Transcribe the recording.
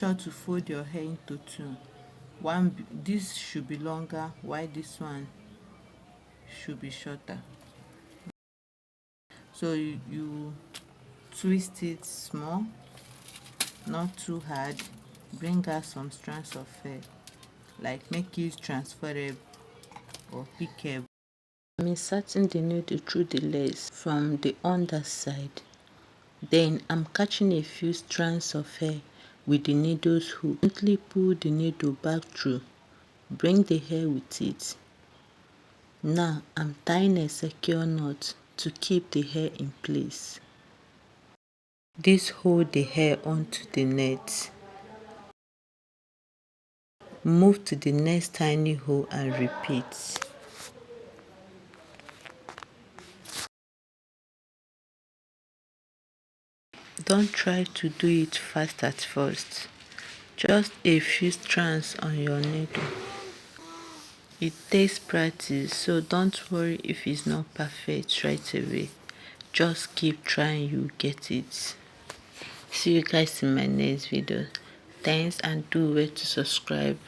Sure to fold your hair into two. This should be longer while this one should be shorter. So you twist it small, not too hard. Bring out some strands of hair, like make it transferable or pickable. I'm inserting the needle through the lace from the underside. Then I'm catching a few strands of hair with the needle's hook. Gently pull the needle back through. Bring the hair with it. Now I'm tying a secure knot to keep the hair in place. This holds the hair onto the net. Move to the next tiny hole and repeat. Don't try to do it fast at first. Just a few strands on your needle. It takes practice, so don't worry if it's not perfect right away. Just keep trying, you get it. See you guys in my next video. Thanks, and do wait to subscribe.